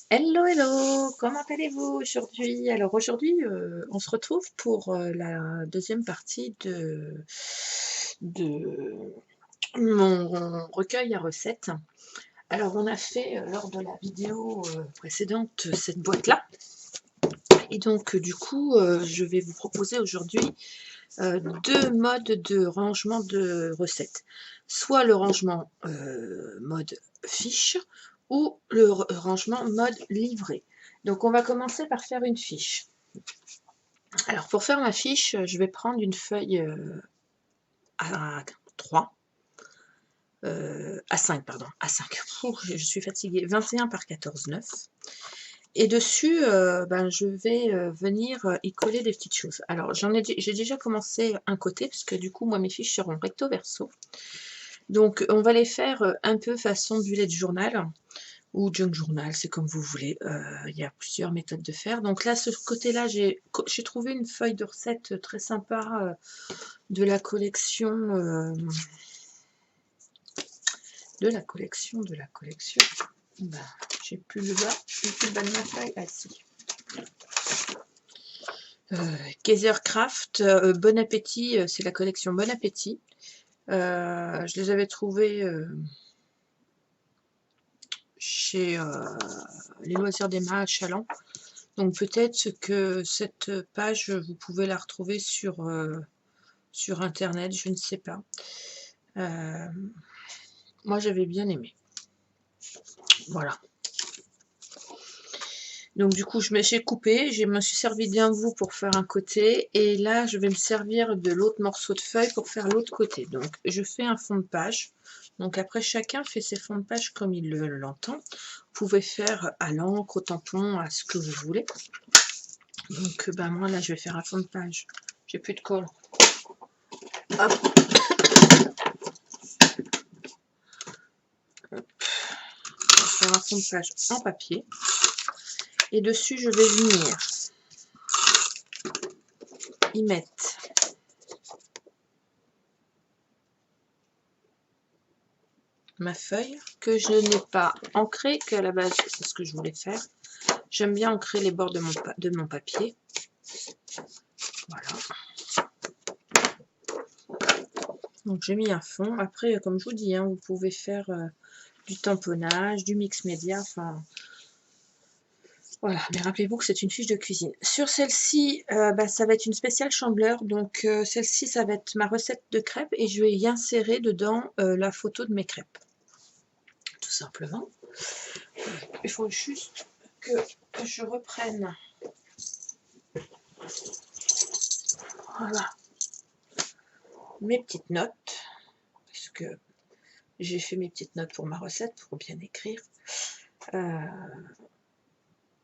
Hello, hello, comment allez-vous aujourd'hui? Alors aujourd'hui, on se retrouve pour la deuxième partie de mon recueil à recettes. Alors on a fait lors de la vidéo précédente cette boîte-là. Et donc du coup, je vais vous proposer aujourd'hui deux modes de rangement de recettes. Soit le rangement mode fiche ou le rangement mode livret. Donc on va commencer par faire une fiche. Alors pour faire ma fiche, je vais prendre une feuille à 3, à 5, pardon, à 5. Je suis fatiguée, 21 par 14, 9. Et dessus, je vais venir y coller des petites choses. Alors j'ai déjà commencé un côté, parce que du coup, moi mes fiches seront recto verso. Donc on va les faire un peu façon bullet journal ou junk journal, c'est comme vous voulez. Il y a plusieurs méthodes de faire. Donc là, ce côté-là, j'ai trouvé une feuille de recette très sympa de la collection. Ben, j'ai plus le bas, j'ai plus le bas de ma feuille. Ah si. Kaisercraft, Bon Appétit, c'est la collection Bon Appétit. Je les avais trouvés chez les loisirs d'Emma à Chaland. Donc peut-être que cette page, vous pouvez la retrouver sur internet, je ne sais pas. Moi j'avais bien aimé. Voilà. Donc du coup j'ai coupé, je me suis servi d'un bout pour faire un côté, et là je vais me servir de l'autre morceau de feuille pour faire l'autre côté. Donc je fais un fond de page. Donc après chacun fait ses fonds de page comme il l'entend. Vous pouvez faire à l'encre, au tampon, à ce que vous voulez. Donc moi là je vais faire un fond de page. J'ai plus de colle. Hop. Je vais faire un fond de page en papier. Et dessus je vais venir y mettre ma feuille que je n'ai pas ancrée, qu'à la base c'est ce que je voulais faire. J'aime bien ancrer les bords de mon papier. Voilà. Donc j'ai mis un fond. Après, comme je vous dis, vous pouvez faire du tamponnage, du mix média, enfin voilà. Mais rappelez-vous que c'est une fiche de cuisine. Sur celle-ci, ça va être une spéciale Chandeleur. Donc celle-ci, ça va être ma recette de crêpes, et je vais y insérer dedans la photo de mes crêpes. Tout simplement. Il faut juste que je reprenne. Voilà. Mes petites notes. Parce que j'ai fait mes petites notes pour ma recette, pour bien écrire.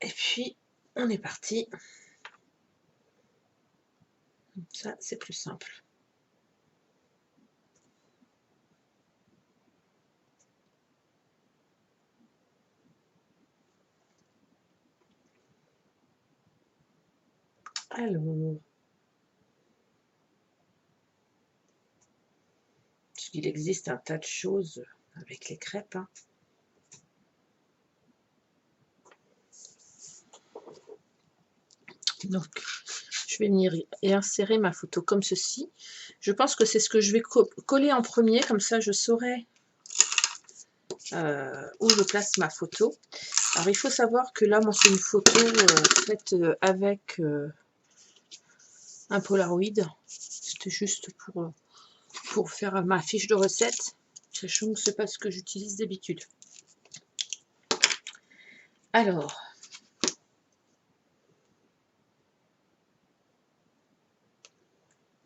Et puis, on est parti. Ça, c'est plus simple. Alors, il existe un tas de choses avec les crêpes. Donc, je vais venir et insérer ma photo comme ceci. Je pense que c'est ce que je vais coller en premier, comme ça je saurai où je place ma photo. Alors, il faut savoir que là, moi, c'est une photo faite avec un Polaroid. C'était juste pour faire ma fiche de recette, sachant que c'est pas ce que j'utilise d'habitude. Alors,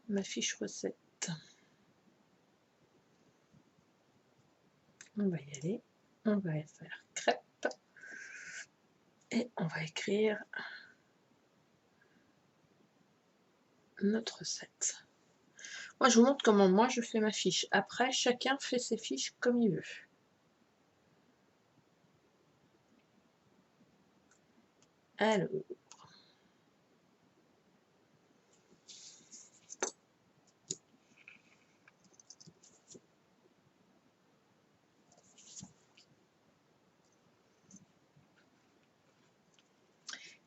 ma fiche recette. On va y aller. On va faire crêpes. Et on va écrire notre recette. Moi, je vous montre comment moi je fais ma fiche. Après, chacun fait ses fiches comme il veut. Alors,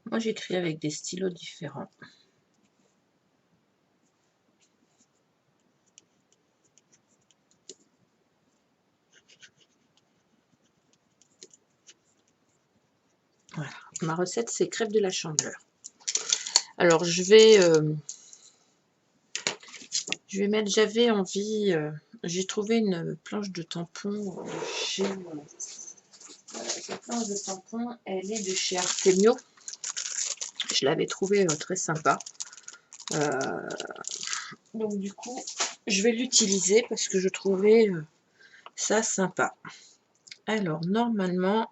Moi, j'écris avec des stylos différents. Voilà. Ma recette, c'est crêpes de la Chandeleur. Alors, je vais mettre, j'avais envie, j'ai trouvé une planche de tampon chez... cette planche de tampon, elle est de chez Artemio. Je l'avais trouvée très sympa. Donc du coup, je vais l'utiliser parce que je trouvais ça sympa. Alors, normalement,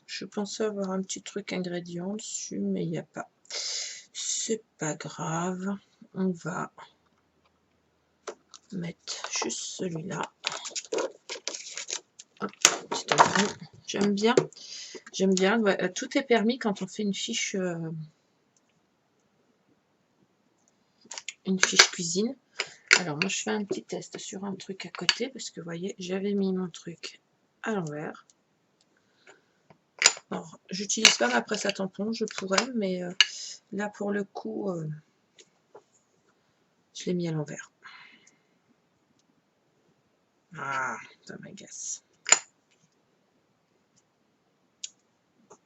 je pensais avoir un petit truc ingrédient dessus, mais il n'y a pas. C'est pas grave. On va mettre juste celui-là. J'aime bien. J'aime bien. Ouais, tout est permis quand on fait une fiche cuisine. Alors, moi, je fais un petit test sur un truc à côté parce que, vous voyez, j'avais mis mon truc à l'envers. Alors, j'utilise pas ma presse à tampon, je pourrais, mais là, pour le coup, je l'ai mis à l'envers. Ah, ça m'agace.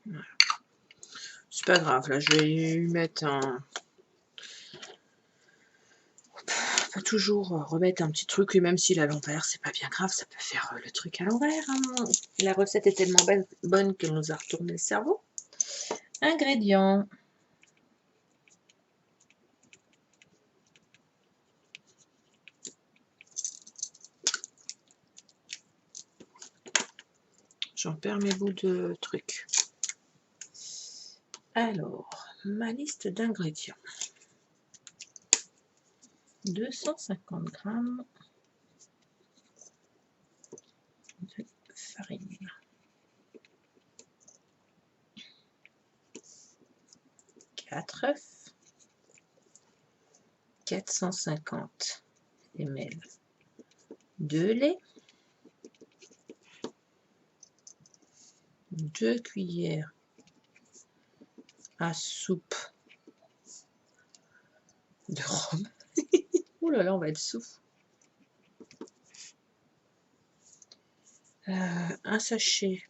Voilà. C'est pas grave, là, je vais lui mettre un... On peut toujours remettre un petit truc, et même s'il est à l'envers, c'est pas bien grave, ça peut faire le truc à l'envers. Hein. La recette est tellement bonne qu'elle nous a retourné le cerveau. Ingrédients. J'en perds mes bouts de trucs. Alors, ma liste d'ingrédients. 250 g de farine. 4 œufs. 450 ml de lait. 2 cuillères à soupe de rhum. Ouh là là, on va être souffle. Un sachet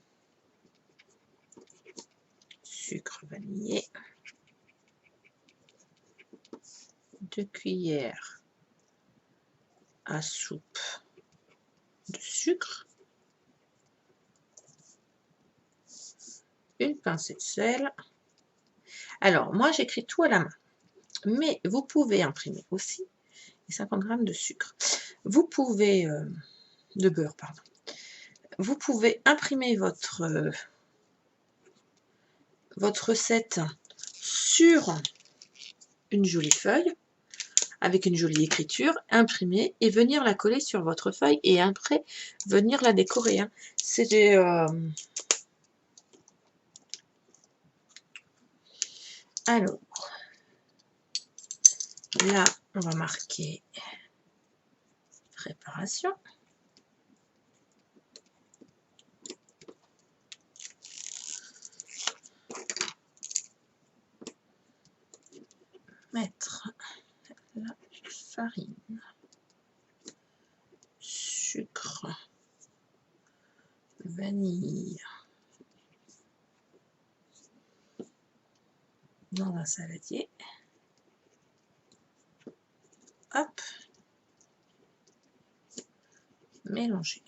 sucre vanillé. 2 cuillères à soupe de sucre. Une pincée de sel. Alors, moi, j'écris tout à la main. Mais vous pouvez imprimer aussi. Et 50 g de sucre. Vous pouvez... de beurre, pardon. Vous pouvez imprimer votre recette sur une jolie feuille, avec une jolie écriture, imprimer et venir la coller sur votre feuille et après venir la décorer. Hein. C'est des... Alors, là, on va marquer préparation. Mettre la farine, sucre, vanille dans un saladier. Hop, mélanger.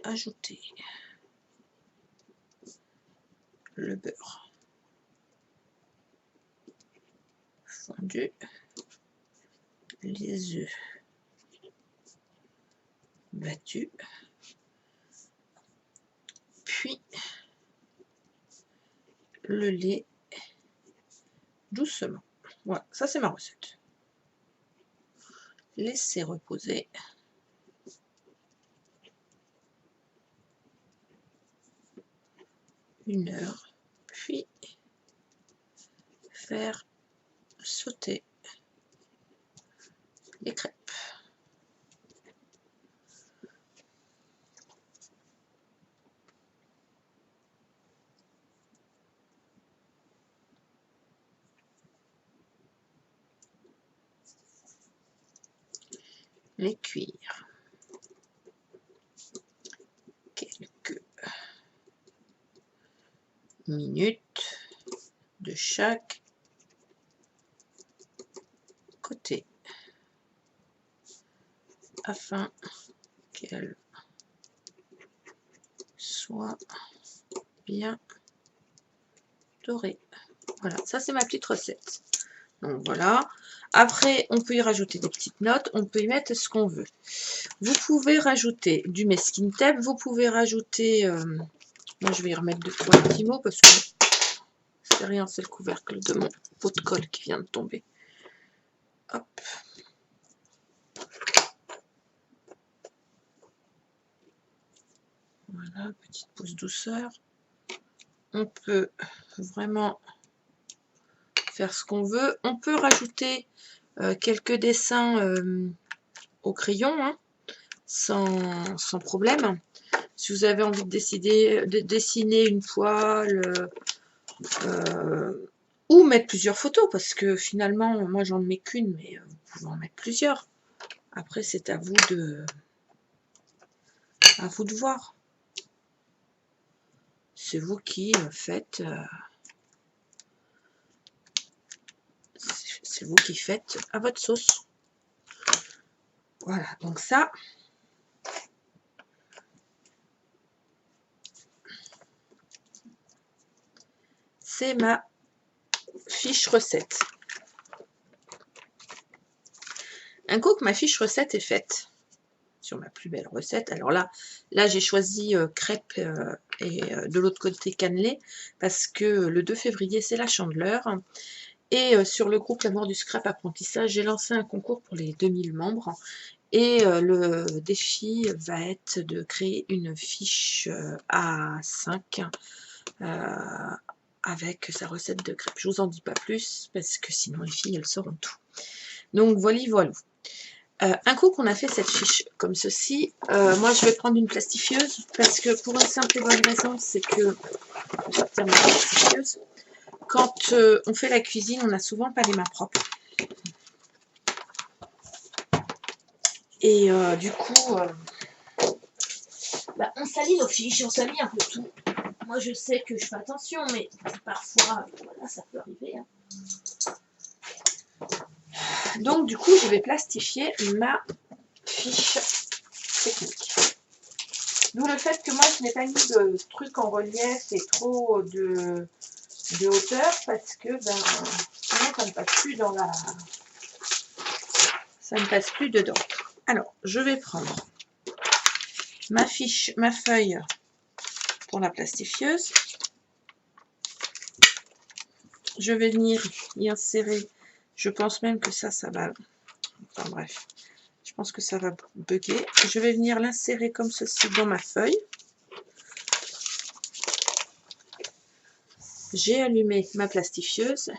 Ajouter le beurre fondu, les œufs battus, puis le lait doucement. Voilà, ça c'est ma recette. Laissez reposer. Une heure, puis faire sauter les crêpes. les cuire. Quelques minutes de chaque côté afin qu'elle soit bien dorée. Voilà, ça c'est ma petite recette. Donc voilà. Après, on peut y rajouter des petites notes, on peut y mettre ce qu'on veut. Vous pouvez rajouter du masking tape, vous pouvez rajouter... moi, je vais y remettre 2-3 petits mots parce que c'est rien, c'est le couvercle de mon pot de colle qui vient de tomber. Hop. Voilà, petite pause douceur. On peut vraiment faire ce qu'on veut. On peut rajouter quelques dessins au crayon, hein, sans problème. Si vous avez envie de dessiner une poêle ou mettre plusieurs photos, parce que finalement, moi j'en mets qu'une, mais vous pouvez en mettre plusieurs. Après, c'est à vous de voir. C'est vous qui faites... c'est vous qui faites à votre sauce. Voilà, donc ça... c'est ma fiche recette. Un coup que ma fiche recette est faite, sur ma plus belle recette, alors là j'ai choisi crêpes et de l'autre côté cannelé, parce que le 2 février c'est la Chandeleur, et sur le groupe L'amour du scrap apprentissage, j'ai lancé un concours pour les 2000 membres, et le défi va être de créer une fiche A5 avec sa recette de crêpes. Je vous en dis pas plus, parce que sinon les filles elles sauront tout. Donc voilà. Un coup qu'on a fait cette fiche comme ceci, moi je vais prendre une plastifieuse, parce que pour une simple et bonne raison, c'est que quand on fait la cuisine, on n'a souvent pas les mains propres. Et du coup, on salit nos fiches, on salit un peu tout. Moi je sais que je fais attention, mais parfois, voilà, ça peut arriver. Hein. Donc du coup, je vais plastifier ma fiche technique. D'où le fait que moi, je n'ai pas mis de trucs en relief et trop de hauteur, parce que sinon, ça ne passe plus dans la... ça ne passe plus dedans. Alors, je vais prendre ma fiche, ma feuille pour la plastifieuse. Je vais venir y insérer. Je pense même que ça va... Enfin bref, je pense que ça va bugger. Je vais venir l'insérer comme ceci dans ma feuille. J'ai allumé ma plastifieuse.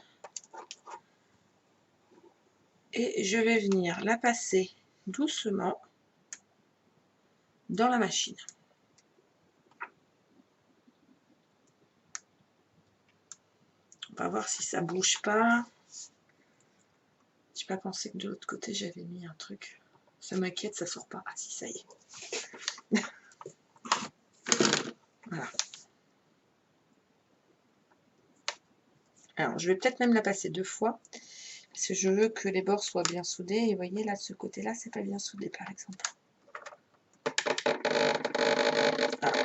Et je vais venir la passer doucement dans la machine. On va voir si ça bouge pas. J'ai pas pensé que de l'autre côté j'avais mis un truc. Ça m'inquiète, ça sort pas. Ah si, ça y est. Voilà. Alors je vais peut-être même la passer 2 fois. Parce que je veux que les bords soient bien soudés. Et vous voyez là, de ce côté-là, c'est pas bien soudé par exemple. Voilà.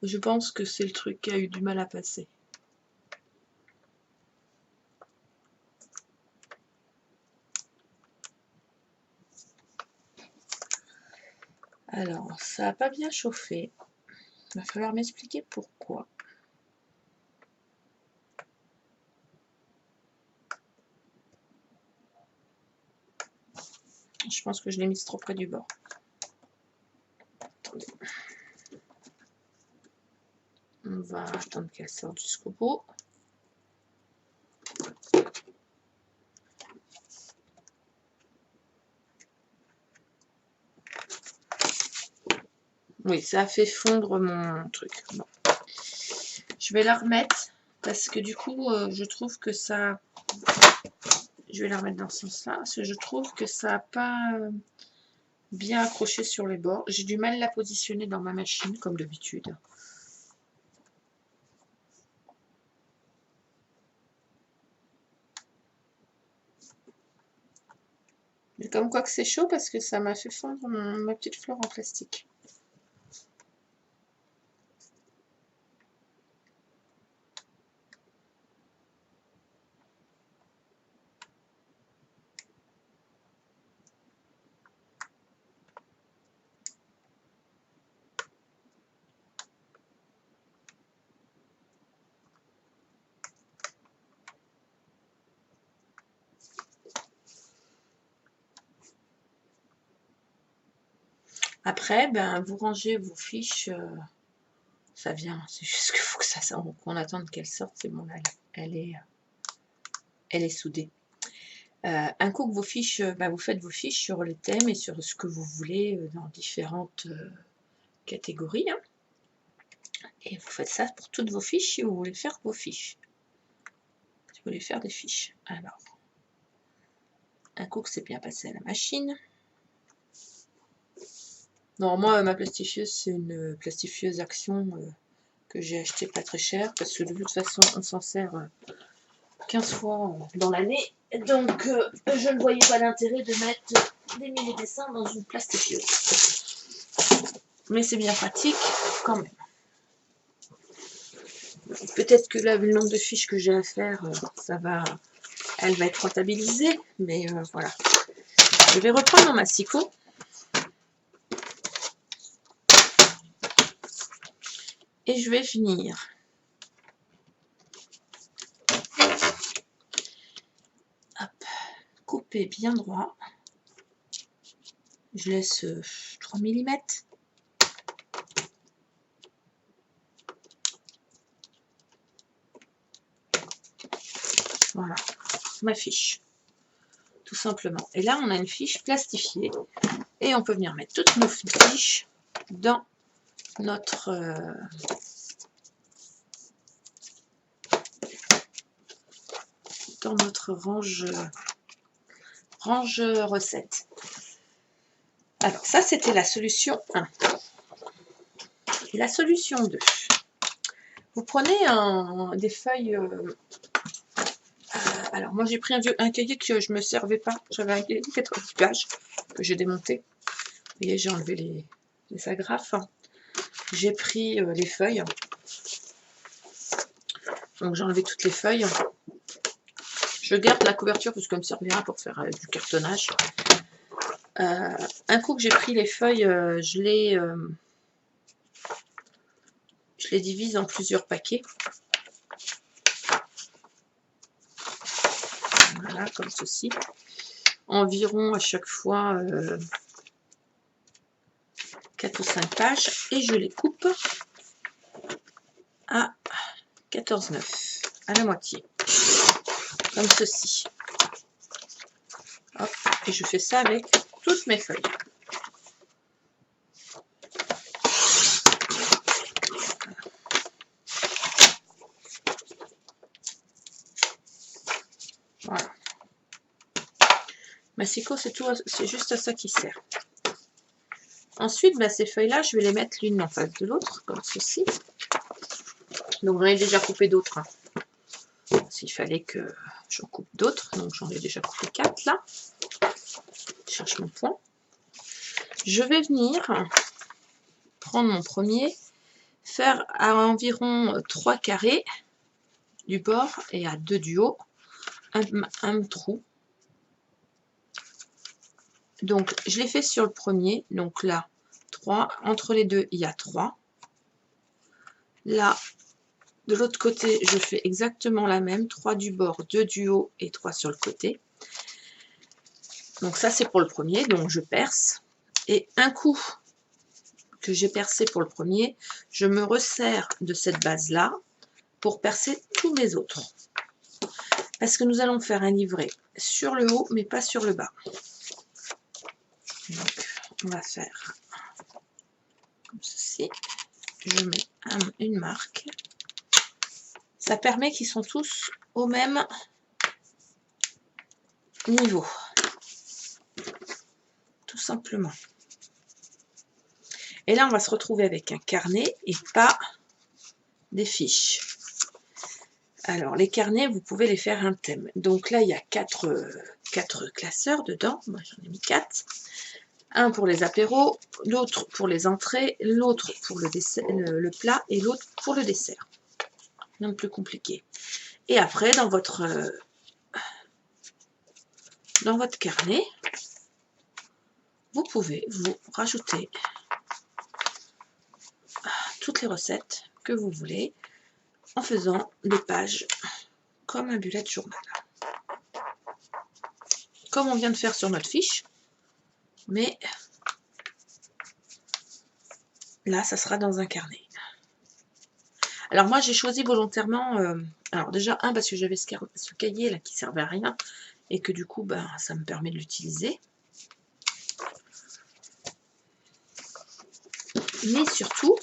Je pense que c'est le truc qui a eu du mal à passer. Alors, ça n'a pas bien chauffé. Il va falloir m'expliquer pourquoi. Je pense que je l'ai mise trop près du bord. Attendez. On va attendre qu'elle sorte jusqu'au bout. Oui, ça a fait fondre mon truc. Bon. Je vais la remettre parce que du coup, je trouve que ça... Je vais la remettre dans ce sens-là, parce que je trouve que ça n'a pas bien accroché sur les bords. J'ai du mal à la positionner dans ma machine, comme d'habitude. Mais comme quoi que c'est chaud, parce que ça m'a fait fondre ma petite fleur en plastique. Après, ben, vous rangez vos fiches, ça vient, c'est juste qu'il faut que ça qu'on attende qu'elle sorte, c'est bon, là, elle est soudée. Un coup que vos fiches, ben, vous faites vos fiches sur les thèmes et sur ce que vous voulez dans différentes catégories, hein. Et vous faites ça pour toutes vos fiches si vous voulez faire vos fiches. Si vous voulez faire des fiches. Alors, un coup que c'est bien passé à la machine. Non, moi, ma plastifieuse, c'est une plastifieuse Action que j'ai acheté pas très cher, parce que de toute façon, on s'en sert 15 fois dans l'année. Donc, je ne voyais pas l'intérêt de mettre des milliers de dessins dans une plastifieuse. Mais c'est bien pratique quand même. Peut-être que là, vu le nombre de fiches que j'ai à faire, elle va être rentabilisée, mais voilà. Je vais reprendre mon massicot. Et je vais venir couper bien droit. Je laisse 3 mm. Voilà, ma fiche. Tout simplement. Et là, on a une fiche plastifiée. Et on peut venir mettre toutes nos fiches dans notre... range recette. Alors ça, c'était la solution 1. Et la solution 2. Vous prenez des feuilles... alors moi, j'ai pris un cahier que je ne me servais pas. J'avais un cahier de 90 pages que j'ai démonté. Vous voyez, j'ai enlevé les agrafes. J'ai pris les feuilles. Donc j'ai enlevé toutes les feuilles. Je garde la couverture parce qu'elle me servira pour faire du cartonnage. Un coup que j'ai pris les feuilles, je les divise en plusieurs paquets. Voilà, comme ceci. Environ à chaque fois 4 ou 5 pages. Et je les coupe à 14,9, à la moitié. Comme ceci. Hop, et je fais ça avec toutes mes feuilles. Voilà. Massicot, c'est juste à ça qui sert. Ensuite, bah, ces feuilles-là, je vais les mettre l'une en face de l'autre, comme ceci. Donc, j'en ai déjà coupé d'autres. Hein. S'il fallait que j'en coupe d'autres. Donc, j'en ai déjà coupé 4 là. Je cherche mon point. Je vais venir prendre mon premier, faire à environ 3 carrés du bord et à 2 du haut, un trou. Donc, je l'ai fait sur le premier. Donc là, 3. Entre les deux, il y a 3. Là, de l'autre côté, je fais exactement la même. 3 du bord, 2 du haut et 3 sur le côté. Donc ça, c'est pour le premier. Donc, je perce. Et un coup que j'ai percé pour le premier, je me resserre de cette base-là pour percer tous les autres. Parce que nous allons faire un livret sur le haut, mais pas sur le bas. Donc, on va faire comme ceci. Je mets une marque. Ça permet qu'ils sont tous au même niveau. Tout simplement. Et là, on va se retrouver avec un carnet et pas des fiches. Alors, les carnets, vous pouvez les faire un thème. Donc là, il y a quatre classeurs dedans. Moi, j'en ai mis 4. Un pour les apéros, l'autre pour les entrées, l'autre pour le plat et l'autre pour le dessert. Non plus compliqué. Et après, dans votre carnet, vous pouvez vous rajouter toutes les recettes que vous voulez en faisant des pages comme un bullet journal. Comme on vient de faire sur notre fiche, mais là, ça sera dans un carnet. Alors moi, j'ai choisi volontairement, alors déjà, parce que j'avais ce cahier là qui servait à rien, et que du coup, ça me permet de l'utiliser. Mais surtout,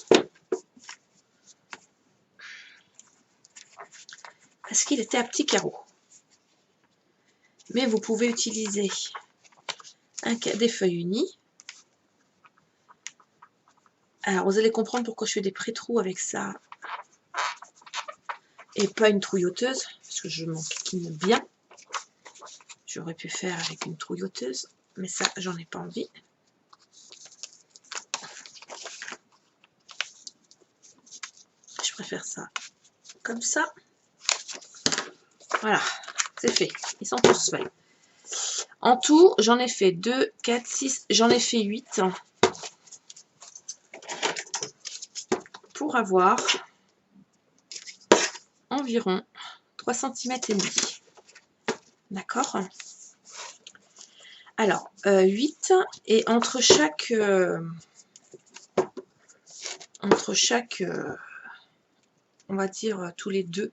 parce qu'il était à petits carreaux. Mais vous pouvez utiliser des feuilles unies. Alors, vous allez comprendre pourquoi je fais des pré-trous avec ça et pas une trouilloteuse, parce que je m'en kikine bien. J'aurais pu faire avec une trouilloteuse, mais ça, j'en ai pas envie. Je préfère ça comme ça. Voilà, c'est fait. Ils sont tous faits. En tout, j'en ai fait 2, 4, 6, j'en ai fait 8 pour avoir environ 3 cm et demi. D'accord? Alors, 8 et entre chaque on va dire tous les deux,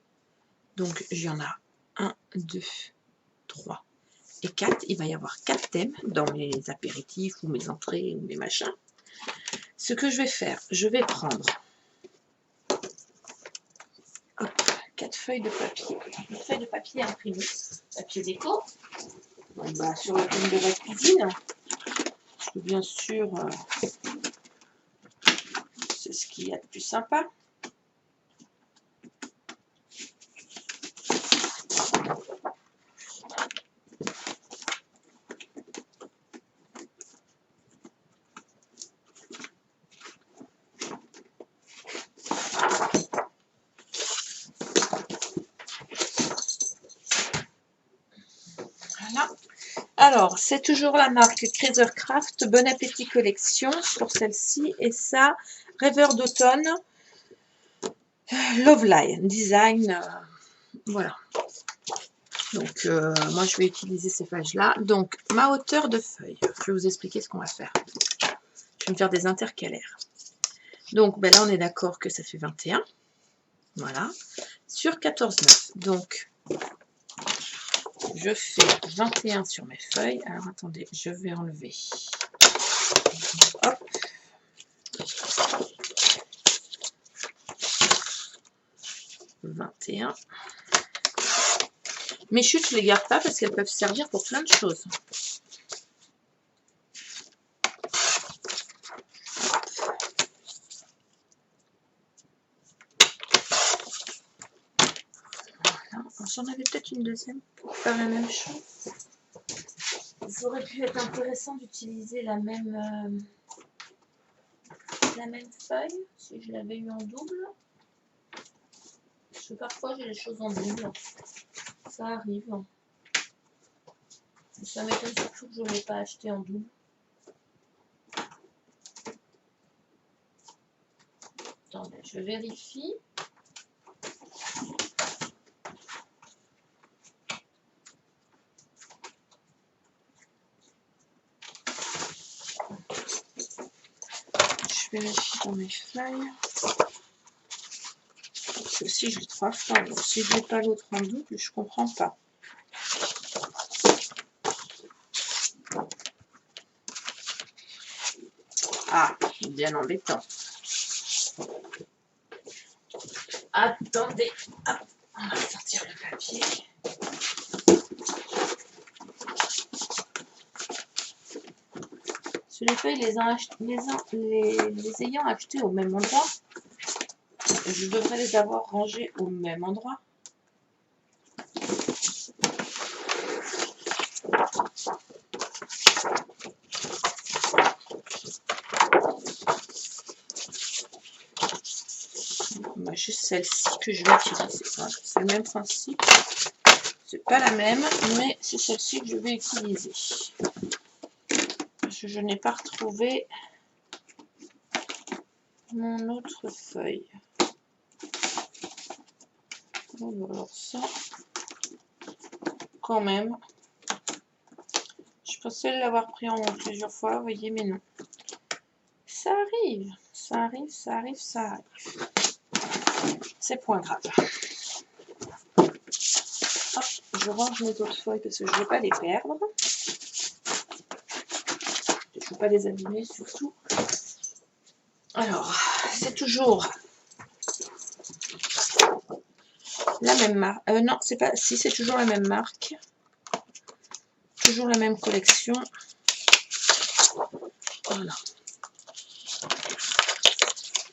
donc il y en a 1, 2, 3 et 4, il va y avoir 4 thèmes dans mes apéritifs ou mes entrées ou mes machins. Ce que je vais faire, je vais prendre 4 feuilles de papier, une feuille de papier imprimée, papier déco, sur le thème de la cuisine, parce que bien sûr c'est ce qu'il y a de plus sympa. Voilà. Alors, c'est toujours la marque Craft, Bon Appétit Collection pour celle-ci, et ça, Rêveur d'automne, Love Line, design, voilà. Donc, moi, je vais utiliser ces pages-là. Donc, ma hauteur de feuille, je vais vous expliquer ce qu'on va faire. Je vais me faire des intercalaires. Donc, là, on est d'accord que ça fait 21. Voilà. Sur 14,9. Donc, je fais 21 sur mes feuilles. Alors, attendez, je vais enlever. Hop. « 21. » Mes chutes, je ne les garde pas parce qu'elles peuvent servir pour plein de choses. Voilà. J'en avais peut-être une deuxième pour faire la même chose. Ça aurait pu être intéressant d'utiliser la même feuille si je l'avais eu en double. Parce que parfois j'ai les choses en double. Ça arrive. Ça m'étonne surtout que je ne l'ai pas acheté en double. Attendez, je vérifie. Je vérifie dans mes feuilles. Ceci, je l'ai 3 fois. Donc, si je n'ai pas l'autre en double, je ne comprends pas. Ah, bien embêtant. Attendez. Hop. On va sortir le papier. Sur les feuilles, les ayant achetées au même endroit, je devrais les avoir rangées au même endroit. Bah, juste celle-ci que je vais utiliser. Voilà, c'est le même principe. C'est pas la même, mais c'est celle-ci que je vais utiliser. Parce que je n'ai pas retrouvé mon autre feuille. Alors ça, quand même. Je pensais l'avoir pris en plusieurs fois, vous voyez, mais non. Ça arrive, ça arrive, ça arrive, ça arrive. C'est point grave. Hop, je range mes autres feuilles parce que je ne veux pas les perdre. Je ne veux pas les abîmer surtout. Alors, c'est toujours la même marque. Non, c'est pas. Si, c'est toujours la même marque. Toujours la même collection. Voilà.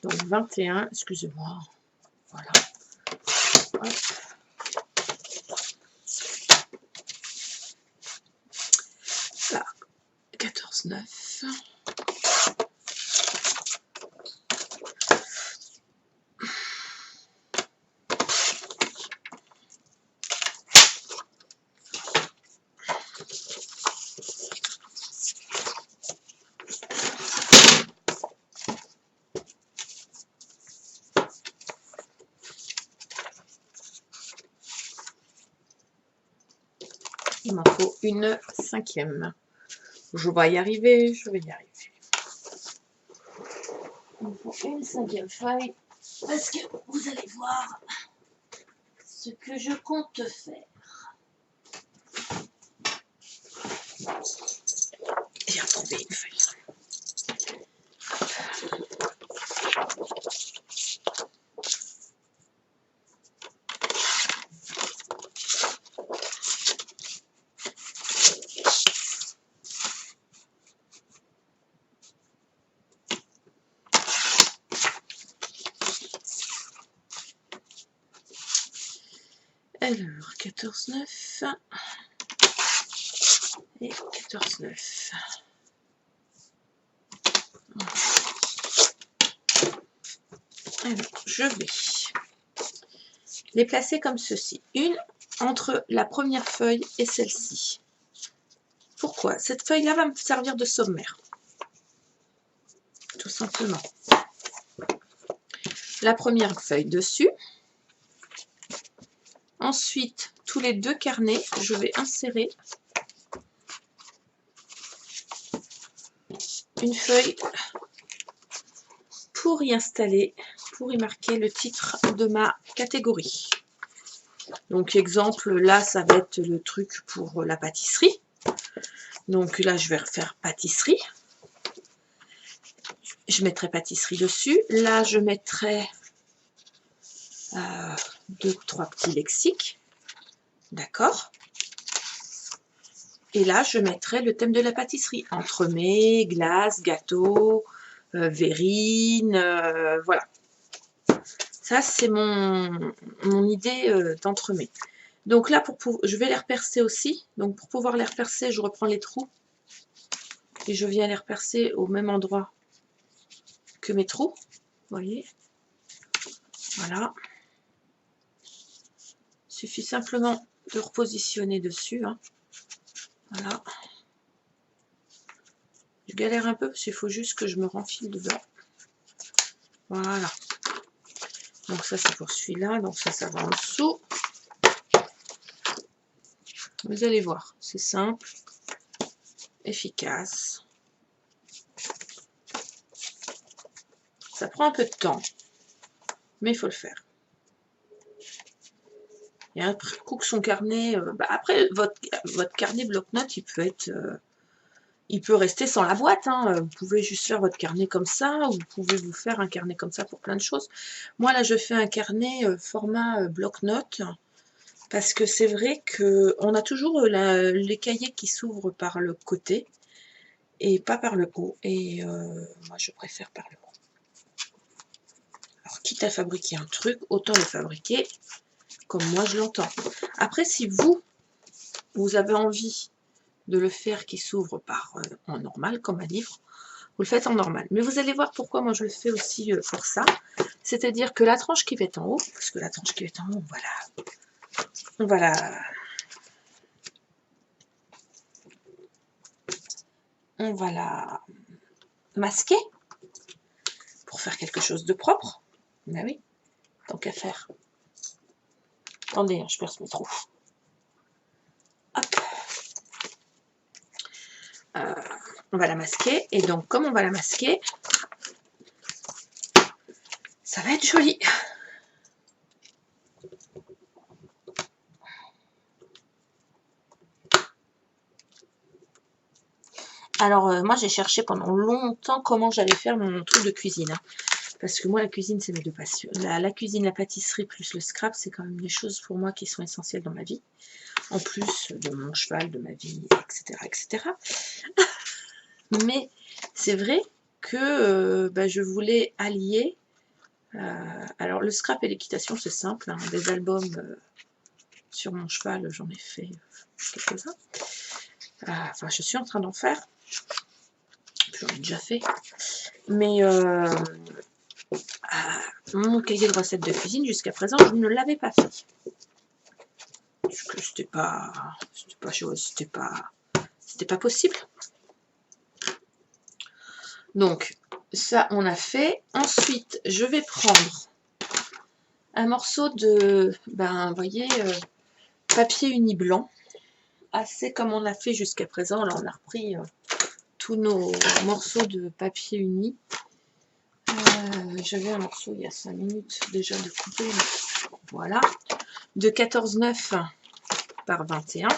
Donc 21, excusez-moi. Voilà. Hop. Là, 14, 9. Il m'en faut une 5e. Je vais y arriver, je vais y arriver. Il me faut une 5e feuille parce que vous allez voir ce que je compte faire. J'ai retrouvé une feuille. Alors, 14, 9 et 14, 9. Alors, je vais les placer comme ceci. Une entre la première feuille et celle-ci. Pourquoi? Cette feuille-là va me servir de sommaire. Tout simplement. La première feuille dessus. Ensuite, tous les deux carnets, je vais insérer une feuille pour y installer, pour y marquer le titre de ma catégorie. Donc, exemple, là, ça va être le truc pour la pâtisserie. Donc là, je vais refaire pâtisserie. Je mettrai pâtisserie dessus. Là, je mettrai 2-3 petits lexiques. D'accord. Et là, je mettrai le thème de la pâtisserie. Entremets, glace, gâteau, verrine, voilà. Ça, c'est mon idée d'entremets. Donc là, je vais les repercer aussi. Donc pour pouvoir les repercer, je reprends les trous. Et je viens les repercer au même endroit que mes trous. Vous voyez. Voilà. Il suffit simplement de repositionner dessus. Hein. Voilà. Je galère un peu parce qu'il faut juste que je me renfile dedans. Voilà. Donc ça, c'est pour celui-là. Donc ça va en dessous. Vous allez voir, c'est simple, efficace. Ça prend un peu de temps, mais il faut le faire. Et un coup que son carnet... après, votre carnet bloc-notes, il peut rester sans la boîte, hein. Vous pouvez juste faire votre carnet comme ça, ou vous pouvez vous faire un carnet comme ça pour plein de choses. Moi, là, je fais un carnet format bloc-notes, parce que c'est vrai qu'on a toujours les cahiers qui s'ouvrent par le côté, et pas par le haut. Et moi, je préfère par le haut. Alors, quitte à fabriquer un truc, autant le fabriquer comme moi je l'entends. Après, si vous avez envie de le faire qui s'ouvre par en normal, comme un livre, vous le faites en normal. Mais vous allez voir pourquoi moi je le fais aussi pour ça. C'est-à-dire que la tranche qui va être en haut, parce que la tranche qui va être en haut, on va la masquer pour faire quelque chose de propre. Ben oui, tant qu'à faire. Attendez, hein, je perce mes trous. Hop. On va la masquer, et donc comme on va la masquer, ça va être joli. Alors moi j'ai cherché pendant longtemps comment j'allais faire mon truc de cuisine, hein, parce que moi la cuisine c'est mes deux passions. La cuisine, la pâtisserie plus le scrap, c'est quand même des choses pour moi qui sont essentielles dans ma vie, en plus de mon cheval, de ma vie, etc. etc. Mais c'est vrai que je voulais allier. Alors le scrap et l'équitation c'est simple, hein, des albums sur mon cheval, j'en ai fait quelques-uns. Enfin je suis en train d'en faire, j'en ai déjà fait. Mais mon cahier de recettes de cuisine jusqu'à présent je ne l'avais pas fait. Parce que c'était pas possible. Donc ça on a fait. Ensuite je vais prendre un morceau de vous voyez papier uni blanc, assez comme on a fait jusqu'à présent. Là on a repris tous nos morceaux de papier uni. J'avais un morceau il y a 5 minutes déjà de couper, voilà, de 14,9 par 21,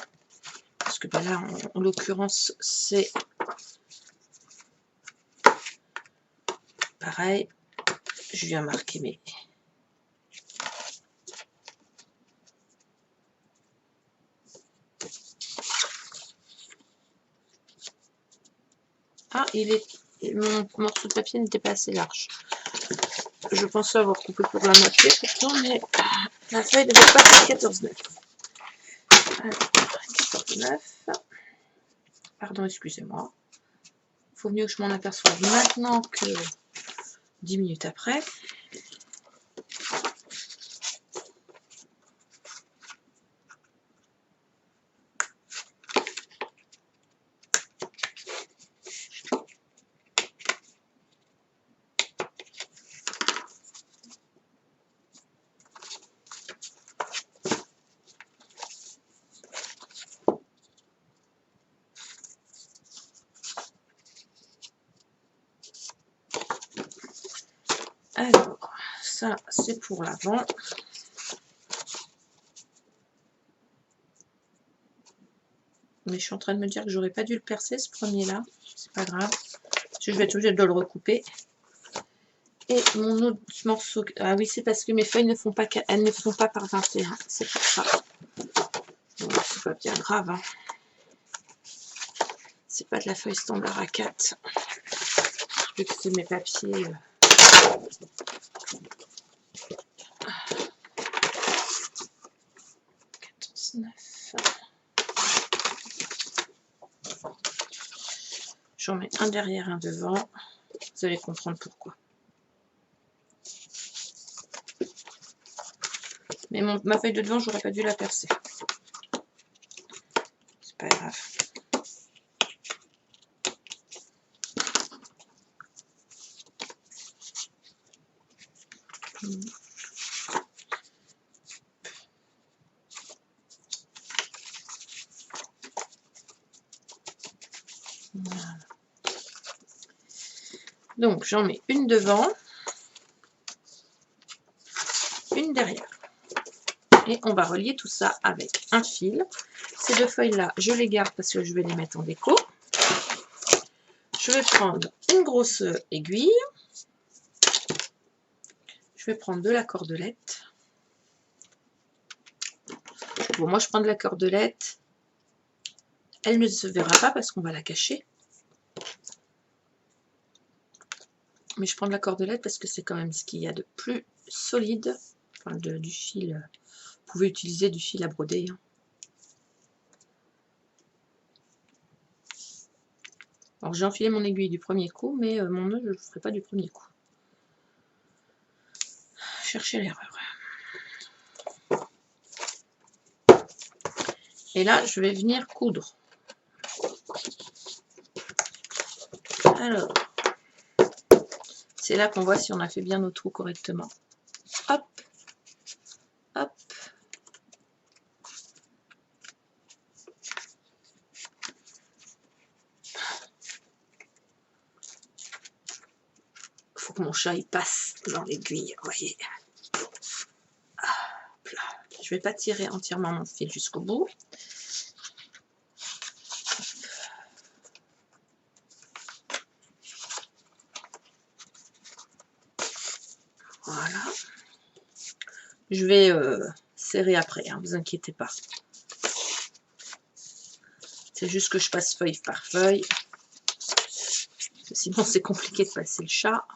parce que là en l'occurrence c'est pareil, je viens marquer mes... Ah, mon morceau de papier n'était pas assez large. Je pensais avoir coupé pour la moitié pourtant, mais la feuille ne devait pas faire 14,9. Alors, 14,9. Pardon, excusez-moi. Il faut mieux que je m'en aperçoive maintenant que 10 minutes après. Alors, ça c'est pour l'avant. Mais je suis en train de me dire que j'aurais pas dû le percer ce premier là. C'est pas grave. Je vais être obligée de le recouper. Et mon autre morceau. Ah oui, c'est parce que mes feuilles ne font pas, elles ne font pas par 21. C'est pour ça. Bon, c'est pas bien grave. Hein. C'est pas de la feuille standard A4. Vu que c'est mes papiers. 14,9. J'en mets un derrière, un devant. Vous allez comprendre pourquoi. Mais ma feuille de devant, j'aurais pas dû la percer. C'est pas grave. Voilà. Donc j'en mets une devant, une derrière. Et on va relier tout ça avec un fil. Ces deux feuilles là, je les garde parce que je vais les mettre en déco. Je vais prendre une grosse aiguille. Je vais prendre de la cordelette. Bon, moi je prends de la cordelette. Elle ne se verra pas parce qu'on va la cacher. Mais je prends de la cordelette parce que c'est quand même ce qu'il y a de plus solide. Enfin, du fil. Vous pouvez utiliser du fil à broder. Hein. Alors j'ai enfilé mon aiguille du premier coup, mais mon nœud je ne le ferai pas du premier coup. Cherchez l'erreur. Et là, je vais venir coudre. Alors, c'est là qu'on voit si on a fait bien nos trous correctement. Hop, hop. Faut que mon chat il passe dans l'aiguille, vous voyez. Hop là. Je vais pas tirer entièrement mon fil jusqu'au bout. Voilà. Je vais serrer après, hein, vous inquiétez pas. C'est juste que je passe feuille par feuille. Sinon, c'est compliqué de passer le chat.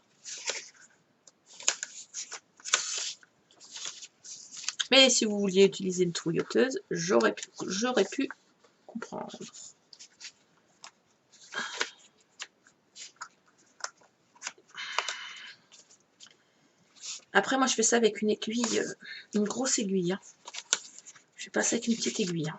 Mais si vous vouliez utiliser une trouilloteuse, j'aurais pu comprendre. Après, moi, je fais ça avec une aiguille, une grosse aiguille. Hein. Je fais pas ça avec une petite aiguille. Hein.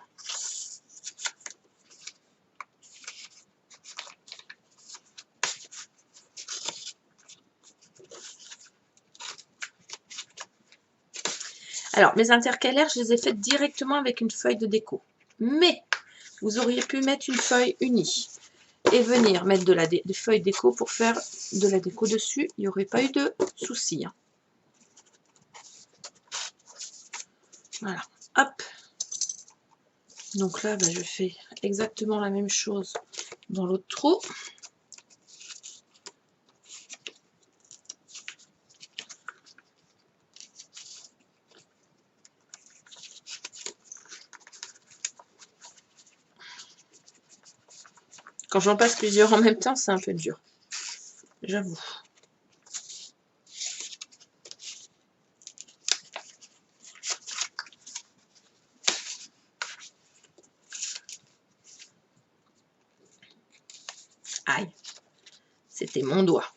Alors, mes intercalaires, je les ai faites directement avec une feuille de déco. Mais, vous auriez pu mettre une feuille unie et venir mettre des feuilles déco pour faire de la déco dessus. Il n'y aurait pas eu de souci. Hein. Voilà, hop. Donc là, je fais exactement la même chose dans l'autre trou. Quand j'en passe plusieurs en même temps, c'est un peu dur. J'avoue. Aïe. C'était mon doigt.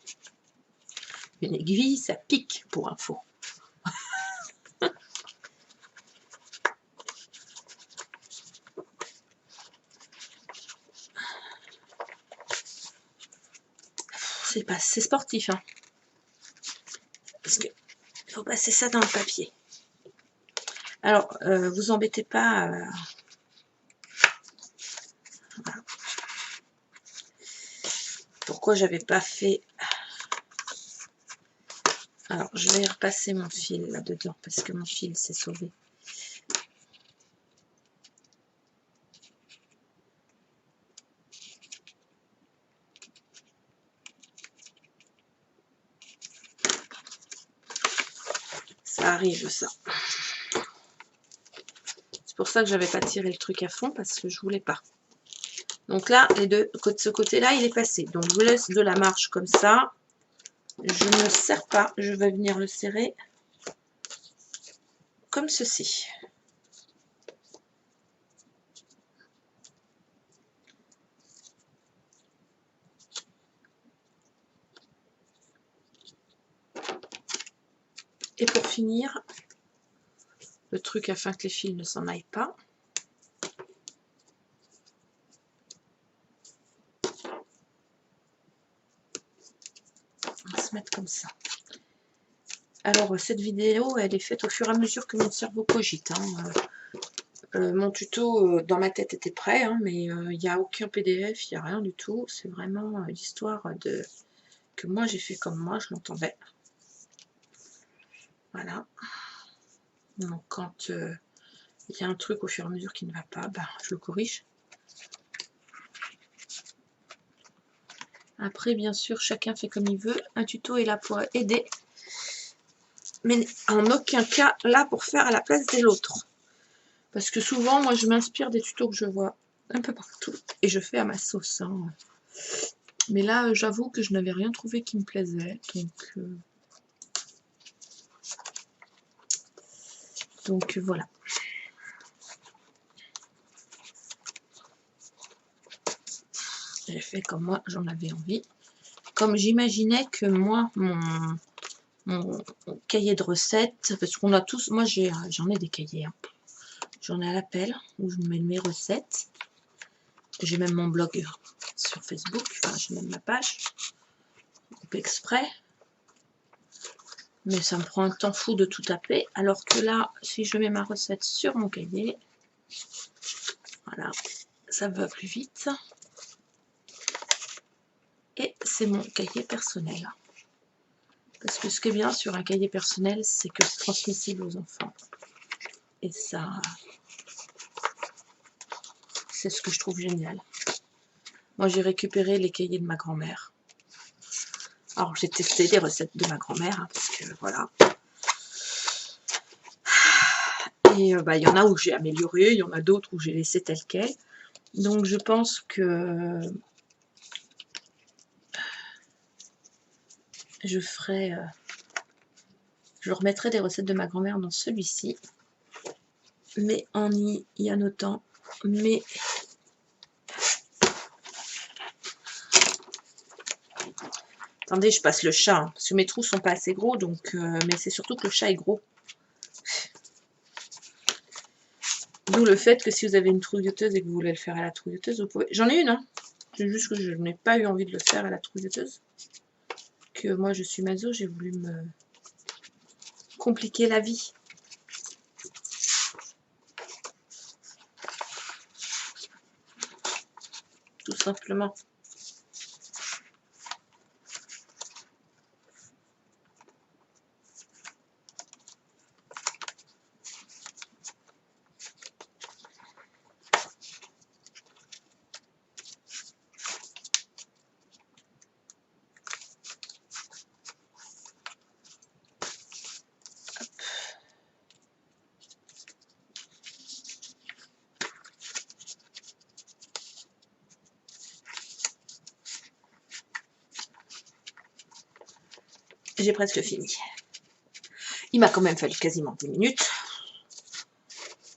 Une aiguille, ça pique pour info. C'est sportif. Hein. Parce qu'il faut passer ça dans le papier. Alors, vous embêtez pas. Voilà. Pourquoi j'avais pas fait... Alors, je vais repasser mon fil là-dedans parce que mon fil s'est sauvé. Ça arrive, ça. C'est pour ça que j'avais pas tiré le truc à fond parce que je voulais pas. Donc là, ce côté-là, il est passé. Donc, je vous laisse de la marge comme ça. Je ne serre pas. Je vais venir le serrer comme ceci. Et pour finir, le truc afin que les fils ne s'en aillent pas. On va se mettre comme ça. Alors, cette vidéo, elle est faite au fur et à mesure que mon cerveau cogite. Hein. Mon tuto, dans ma tête, était prêt, hein, mais il n'y a aucun PDF, il n'y a rien du tout. C'est vraiment l'histoire que moi, j'ai fait comme moi, je l'entendais. Voilà. Donc, quand il y a un truc au fur et à mesure qui ne va pas, je le corrige. Après, bien sûr, chacun fait comme il veut. Un tuto est là pour aider, mais en aucun cas là pour faire à la place de l'autre. Parce que souvent, moi, je m'inspire des tutos que je vois un peu partout et je fais à ma sauce. Hein. Mais là, j'avoue que je n'avais rien trouvé qui me plaisait. Donc voilà. J'ai fait comme moi, j'en avais envie. Comme j'imaginais que moi, mon cahier de recettes, parce qu'on a tous, moi j'en ai des cahiers. Hein. J'en ai à l'appel où je mets mes recettes. J'ai même mon blog sur Facebook, enfin j'ai même ma page, groupe exprès. Mais ça me prend un temps fou de tout taper. Alors que là, si je mets ma recette sur mon cahier, voilà, ça va plus vite. Et c'est mon cahier personnel. Parce que ce qui est bien sur un cahier personnel, c'est que c'est transmissible aux enfants. Et ça, c'est ce que je trouve génial. Moi, j'ai récupéré les cahiers de ma grand-mère. Alors, j'ai testé les recettes de ma grand-mère, hein, parce que voilà. Et il y en a où j'ai amélioré, il y en a d'autres où j'ai laissé tel quel. Donc, je pense que je ferai... je remettrai des recettes de ma grand-mère dans celui-ci. Mais en y annotant mes... Attendez, je passe le chat, hein, parce que mes trous sont pas assez gros, donc mais c'est surtout que le chat est gros. D'où le fait que si vous avez une trouilloteuse et que vous voulez le faire à la trouilloteuse, vous pouvez... J'en ai une, hein. C'est juste que je n'ai pas eu envie de le faire à la trouilloteuse. Que moi, je suis maso, j'ai voulu me compliquer la vie. Tout simplement. J'ai presque fini. Il m'a quand même fallu quasiment 10 minutes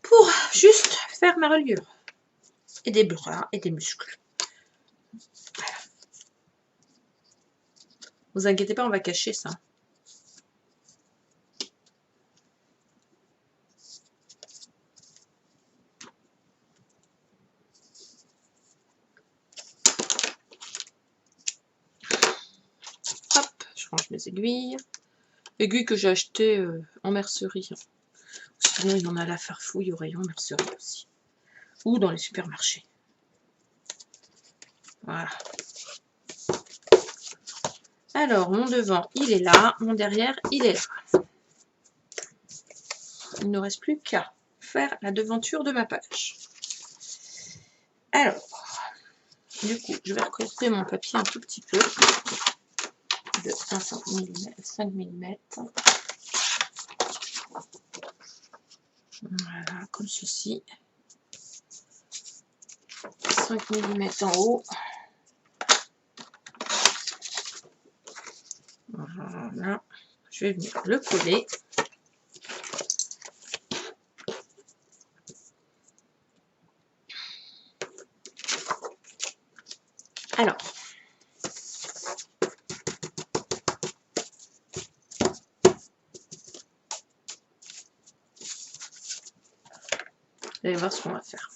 pour juste faire ma reliure. Et des bras et des muscles. Voilà. Vous inquiétez pas, on va cacher ça. Hop, je range mes aiguilles. Aiguilles que j'ai achetées en mercerie. Sinon, il y en a à la farfouille au rayon mercerie aussi. Ou dans les supermarchés. Voilà. Alors, mon devant, il est là. Mon derrière, il est là. Il ne reste plus qu'à faire la devanture de ma page. Alors, du coup, je vais recouper mon papier un tout petit peu. De 5 mm. Voilà, comme ceci. 5 mm en haut. Voilà. Je vais venir le coller. Alors, vous allez voir ce qu'on va faire.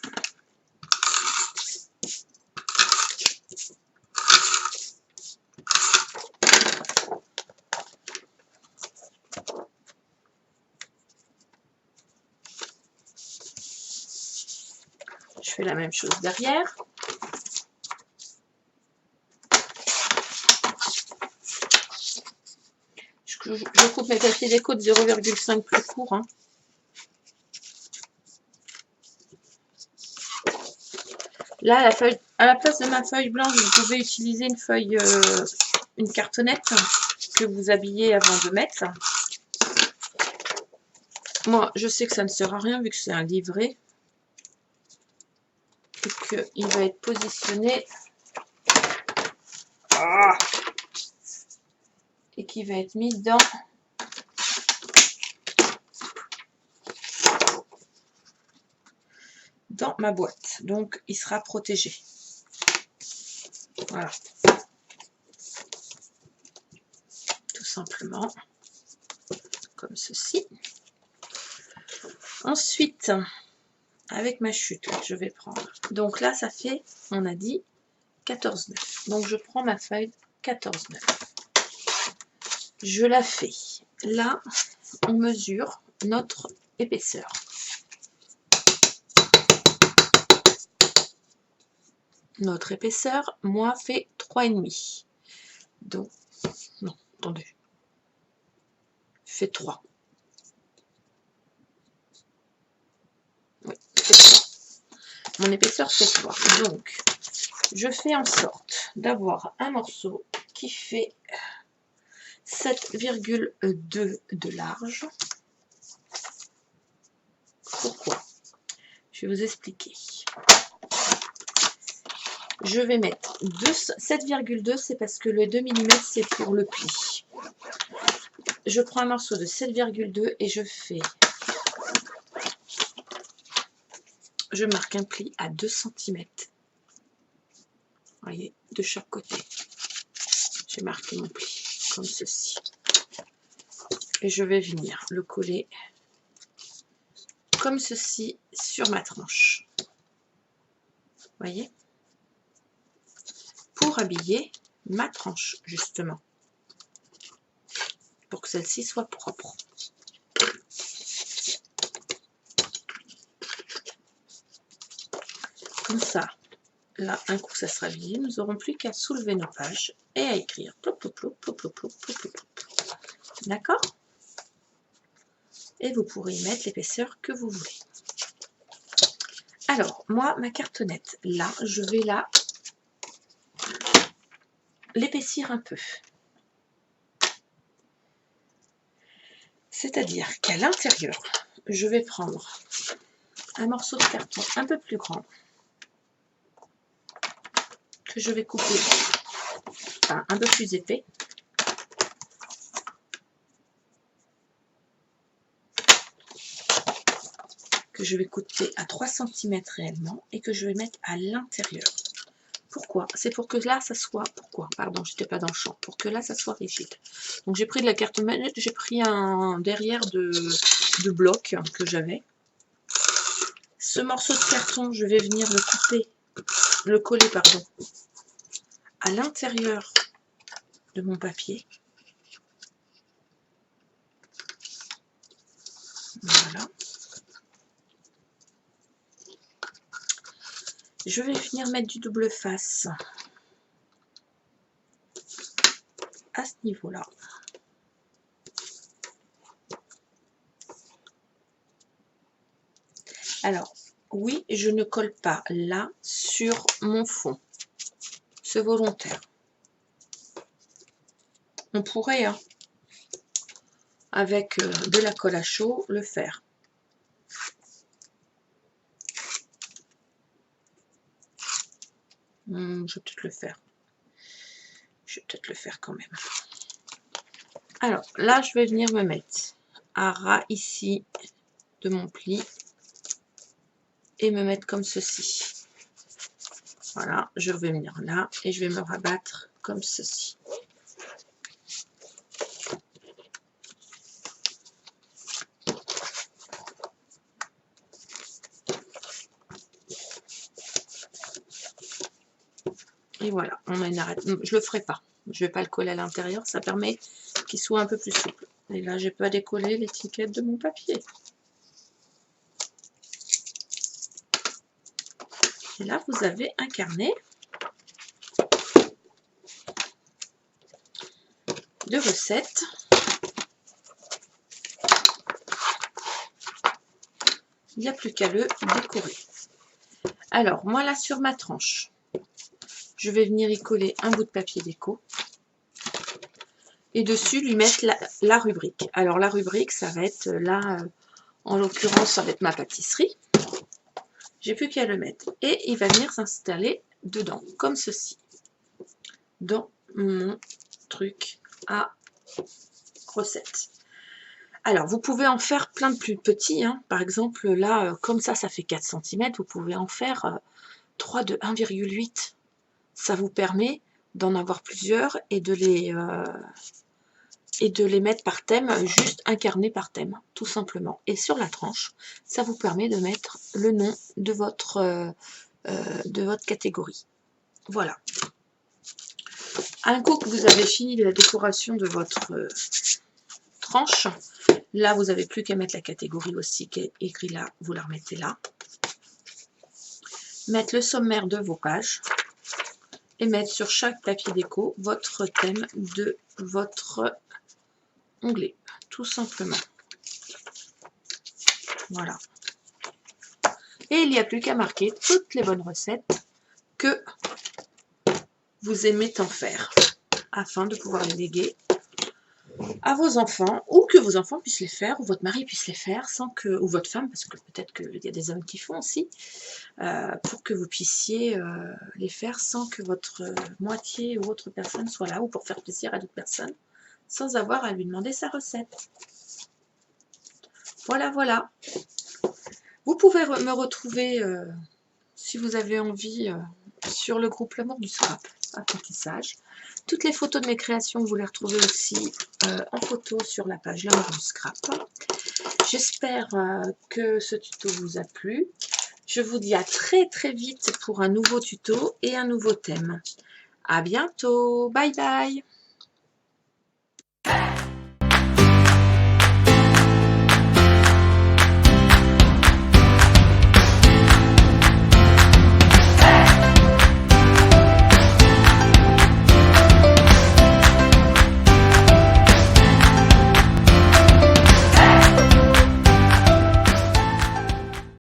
Je fais la même chose derrière. Je coupe mes papiers déco de 0,5 plus court. Hein. Là, À la place de ma feuille blanche, vous pouvez utiliser une feuille, une cartonnette que vous habillez avant de mettre. Moi, je sais que ça ne sert à rien vu que c'est un livret. Et qu'il va être positionné. Et qui va être mis dans ma boîte. Donc, il sera protégé. Voilà. Tout simplement. Comme ceci. Ensuite, avec ma chute, je vais prendre. Donc là, ça fait, on a dit, 14,9. Donc, je prends ma feuille 14,9. Je la fais. Là, on mesure notre épaisseur. Notre épaisseur, moi, fait 3,5. Donc, non, attendez. Fait 3. Oui, fait 3. Mon épaisseur fait 3. Donc, je fais en sorte d'avoir un morceau qui fait 7,2 de large. Pourquoi? Je vais vous expliquer. Je vais mettre 7,2, c'est parce que le 2 mm, c'est pour le pli. Je prends un morceau de 7,2 et je marque un pli à 2 cm. Vous voyez, de chaque côté. J'ai marqué mon pli, comme ceci. Et je vais venir le coller comme ceci sur ma tranche. Vous voyez? Pour habiller ma tranche, justement. Pour que celle-ci soit propre. Comme ça, là, un coup ça sera habillé, nous n'aurons plus qu'à soulever nos pages et à écrire. Plop, plop, plop, plop, plop, plop, plop, plop. D'accord? Et vous pourrez y mettre l'épaisseur que vous voulez. Alors, moi, ma cartonnette, là, je vais l'épaissir un peu. C'est-à-dire qu'à l'intérieur, je vais prendre un morceau de carton un peu plus grand que je vais couper, enfin un peu plus épais. Que je vais couper à 3 cm réellement et que je vais mettre à l'intérieur. Pourquoi? C'est pour que là, ça soit... Pourquoi? Pardon, j'étais pas dans le champ. Pour que là, ça soit rigide. Donc, j'ai pris de la cartonnette, j'ai pris un derrière de bloc que j'avais. Ce morceau de carton, je vais venir le coller, pardon, à l'intérieur de mon papier. Voilà. Je vais venir mettre du double face à ce niveau-là. Alors, oui, je ne colle pas là sur mon fond. C'est volontaire. On pourrait, hein, avec de la colle à chaud, le faire. Je vais peut-être le faire. Je vais peut-être le faire quand même. Alors, là, je vais venir me mettre à ras ici de mon pli et me mettre comme ceci. Voilà, je vais venir là et je vais me rabattre comme ceci. Et voilà, on a une arête. Je le ferai pas. Je vais pas le coller à l'intérieur. Ça permet qu'il soit un peu plus souple. Et là, j'ai pas décollé l'étiquette de mon papier. Et là, vous avez un carnet de recettes. Il n'y a plus qu'à le décorer. Alors, moi là, sur ma tranche, je vais venir y coller un bout de papier déco. Et dessus, lui mettre la rubrique. Alors, la rubrique, ça va être là, en l'occurrence, ça va être ma pâtisserie. J'ai plus qu'à le mettre. Et il va venir s'installer dedans, comme ceci. Dans mon truc à recettes. Alors, vous pouvez en faire plein de plus petits. Hein. Par exemple, là, comme ça fait 4 cm, vous pouvez en faire 3 de 1,8. Ça vous permet d'en avoir plusieurs et de les mettre par thème, juste incarnés par thème, tout simplement. Et sur la tranche, ça vous permet de mettre le nom de votre catégorie. Voilà. Un coup que vous avez fini la décoration de votre tranche, là, vous n'avez plus qu'à mettre la catégorie aussi qui est écrit là, vous la remettez là. Mettre le sommaire de vos pages et mettre sur chaque papier déco votre thème de votre onglet, tout simplement. Voilà. Et il n'y a plus qu'à marquer toutes les bonnes recettes que vous aimez en faire afin de pouvoir les léguer à vos enfants, ou que vos enfants puissent les faire, ou votre mari puisse les faire, sans que, ou votre femme, parce que peut-être qu'il y a des hommes qui font aussi, pour que vous puissiez les faire sans que votre moitié ou autre personne soit là, ou pour faire plaisir à d'autres personnes, sans avoir à lui demander sa recette. Voilà, voilà. Vous pouvez me retrouver, si vous avez envie, sur le groupe L'amour du scrap, apprentissage. Toutes les photos de mes créations, vous les retrouvez aussi en photo sur la page L'amour du scrap. J'espère que ce tuto vous a plu. Je vous dis à très très vite pour un nouveau tuto et un nouveau thème. À bientôt, bye bye.